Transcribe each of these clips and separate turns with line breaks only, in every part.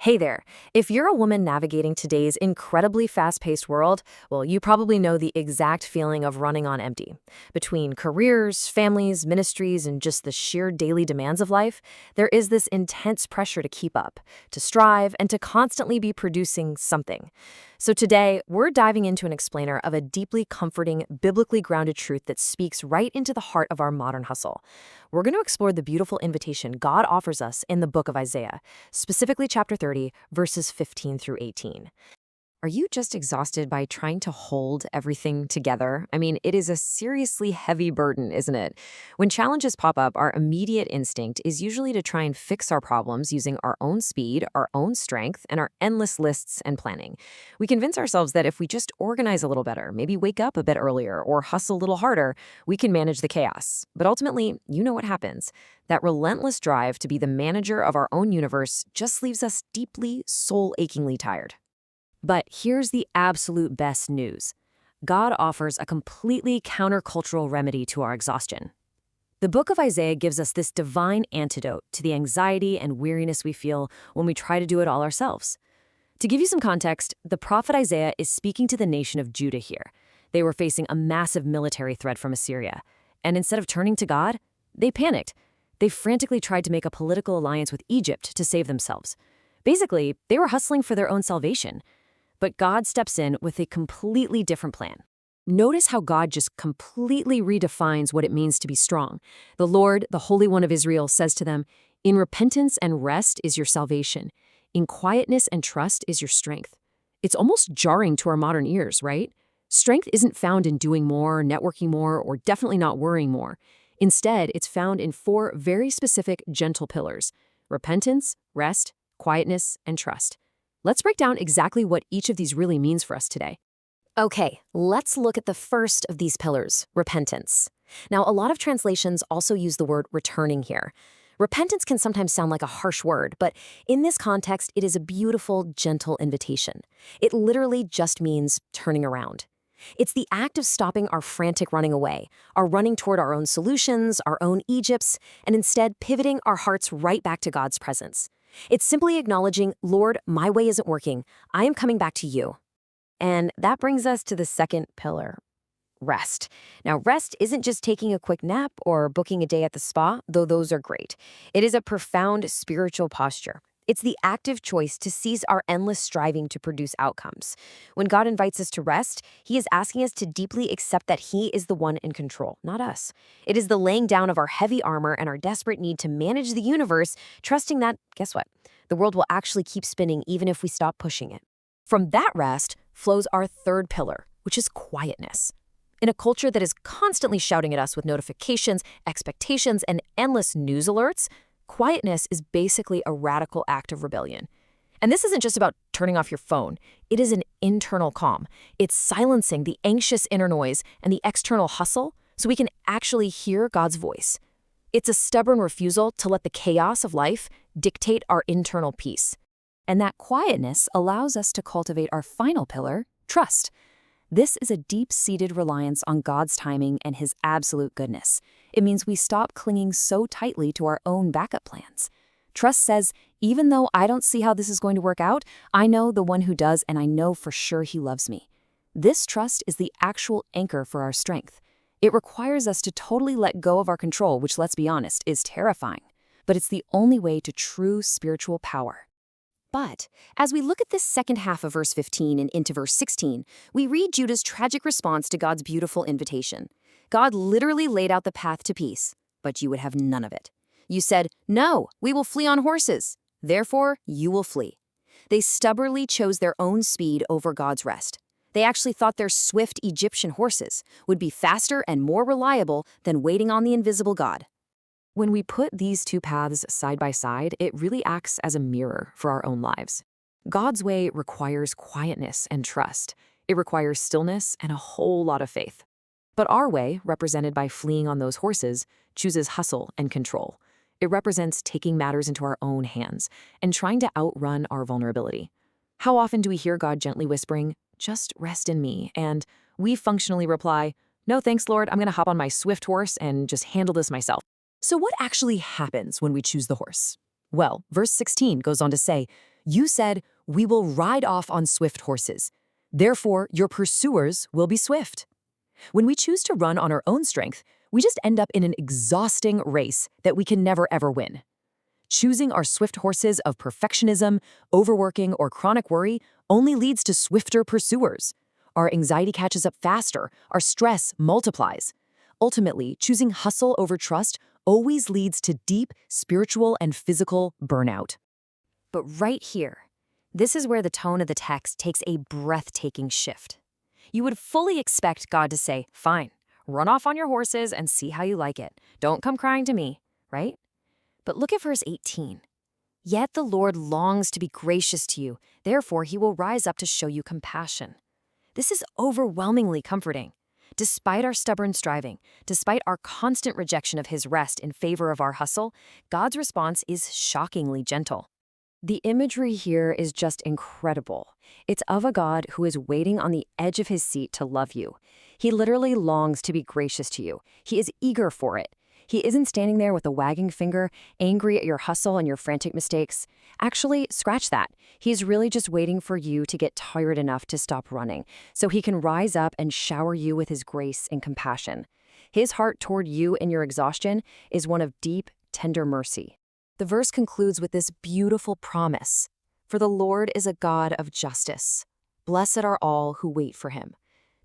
Hey there. If you're a woman navigating today's incredibly fast-paced world, well, you probably know the exact feeling of running on empty. Between careers, families, ministries, and just the sheer daily demands of life, there is this intense pressure to keep up, to strive, and to constantly be producing something. So today, we're diving into an explainer of a deeply comforting, biblically grounded truth that speaks right into the heart of our modern hustle. We're going to explore the beautiful invitation God offers us in the book of Isaiah, specifically chapter 30, verses 15 through 18. Are you just exhausted by trying to hold everything together? I mean, it is a seriously heavy burden, isn't it? When challenges pop up, our immediate instinct is usually to try and fix our problems using our own speed, our own strength, and our endless lists and planning. We convince ourselves that if we just organize a little better, maybe wake up a bit earlier, or hustle a little harder, we can manage the chaos. But ultimately, you know what happens. That relentless drive to be the manager of our own universe just leaves us deeply, soul-achingly tired. But here's the absolute best news. God offers a completely countercultural remedy to our exhaustion. The book of Isaiah gives us this divine antidote to the anxiety and weariness we feel when we try to do it all ourselves. To give you some context, the prophet Isaiah is speaking to the nation of Judah here. They were facing a massive military threat from Assyria. And instead of turning to God, they panicked. They frantically tried to make a political alliance with Egypt to save themselves. Basically, they were hustling for their own salvation. But God steps in with a completely different plan. Notice how God just completely redefines what it means to be strong. The Lord, the Holy One of Israel, says to them, "In repentance and rest is your salvation. In quietness and trust is your strength." It's almost jarring to our modern ears, right? Strength isn't found in doing more, networking more, or definitely not worrying more. Instead, it's found in four very specific, gentle pillars: repentance, rest, quietness, and trust. Let's break down exactly what each of these really means for us today. Okay, let's look at the first of these pillars, repentance. Now, a lot of translations also use the word returning here. Repentance can sometimes sound like a harsh word, but in this context, it is a beautiful, gentle invitation. It literally just means turning around. It's the act of stopping our frantic running away, our running toward our own solutions, our own Egypts, and instead pivoting our hearts right back to God's presence. It's simply acknowledging, "Lord, my way isn't working. I am coming back to you." And that brings us to the second pillar, rest. Now, rest isn't just taking a quick nap or booking a day at the spa, though those are great. It is a profound spiritual posture. It's the active choice to cease our endless striving to produce outcomes. When God invites us to rest, He is asking us to deeply accept that He is the one in control, not us. It is the laying down of our heavy armor and our desperate need to manage the universe, trusting that, guess what? The world will actually keep spinning even if we stop pushing it. From that rest flows our third pillar, which is quietness. In a culture that is constantly shouting at us with notifications, expectations, and endless news alerts, quietness is basically a radical act of rebellion. And this isn't just about turning off your phone. It is an internal calm. It's silencing the anxious inner noise and the external hustle so we can actually hear God's voice. It's a stubborn refusal to let the chaos of life dictate our internal peace. And that quietness allows us to cultivate our final pillar, trust. This is a deep-seated reliance on God's timing and His absolute goodness. It means we stop clinging so tightly to our own backup plans. Trust says, even though I don't see how this is going to work out, I know the one who does, and I know for sure He loves me. This trust is the actual anchor for our strength. It requires us to totally let go of our control, which, let's be honest, is terrifying. But it's the only way to true spiritual power. But as we look at this second half of verse 15 and into verse 16, we read Judah's tragic response to God's beautiful invitation. God literally laid out the path to peace, but you would have none of it. You said, "No, we will flee on horses. Therefore, you will flee." They stubbornly chose their own speed over God's rest. They actually thought their swift Egyptian horses would be faster and more reliable than waiting on the invisible God. When we put these two paths side by side, it really acts as a mirror for our own lives. God's way requires quietness and trust. It requires stillness and a whole lot of faith. But our way, represented by fleeing on those horses, chooses hustle and control. It represents taking matters into our own hands and trying to outrun our vulnerability. How often do we hear God gently whispering, "Just rest in me," and we functionally reply, "No thanks, Lord, I'm going to hop on my swift horse and just handle this myself." So what actually happens when we choose the horse? Well, verse 16 goes on to say,
You said, "We will ride off on swift horses. Therefore, your pursuers will be swift." When we choose to run on our own strength, we just end up in an exhausting race that we can never ever win. Choosing our swift horses of perfectionism, overworking, or chronic worry only leads to swifter pursuers. Our anxiety catches up faster, our stress multiplies. Ultimately, choosing hustle over trust always leads to deep spiritual and physical burnout.
But right here, this is where the tone of the text takes a breathtaking shift. You would fully expect God to say, "Fine, run off on your horses and see how you like it. Don't come crying to me," right? But look at verse 18. "Yet the Lord longs to be gracious to you, therefore he will rise up to show you compassion." This is overwhelmingly comforting. Despite our stubborn striving, despite our constant rejection of his rest in favor of our hustle, God's response is shockingly gentle. The imagery here is just incredible. It's of a God who is waiting on the edge of his seat to love you. He literally longs to be gracious to you. He is eager for it. He isn't standing there with a wagging finger, angry at your hustle and your frantic mistakes. Actually, scratch that. He's really just waiting for you to get tired enough to stop running, so he can rise up and shower you with his grace and compassion. His heart toward you in your exhaustion is one of deep, tender mercy. The verse concludes with this beautiful promise: "For the Lord is a God of justice. Blessed are all who wait for him."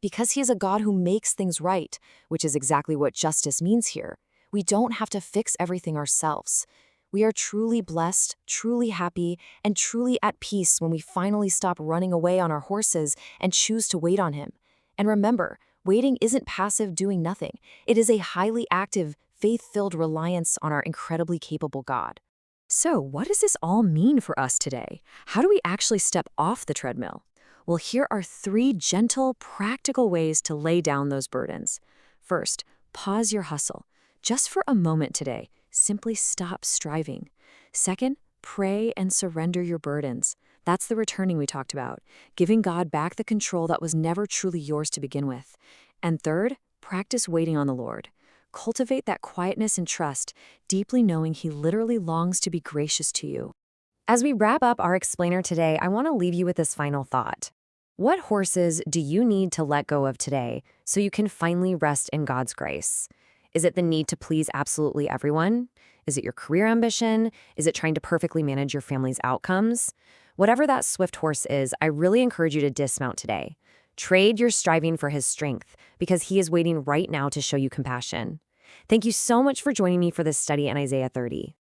Because he is a God who makes things right, which is exactly what justice means here, we don't have to fix everything ourselves. We are truly blessed, truly happy, and truly at peace when we finally stop running away on our horses and choose to wait on him. And remember, waiting isn't passive doing nothing. It is a highly active, faith-filled reliance on our incredibly capable God. So, what does this all mean for us today? How do we actually step off the treadmill? Well, here are 3 gentle, practical ways to lay down those burdens. First, pause your hustle. Just for a moment today, simply stop striving. Second, pray and surrender your burdens. That's the returning we talked about, giving God back the control that was never truly yours to begin with. And third, practice waiting on the Lord. Cultivate that quietness and trust, deeply knowing he literally longs to be gracious to you. As we wrap up our explainer today, I want to leave you with this final thought. What horses do you need to let go of today so you can finally rest in God's grace? Is it the need to please absolutely everyone? Is it your career ambition? Is it trying to perfectly manage your family's outcomes? Whatever that swift horse is, I really encourage you to dismount today. Trade your striving for his strength, because he is waiting right now to show you compassion. Thank you so much for joining me for this study in Isaiah 30.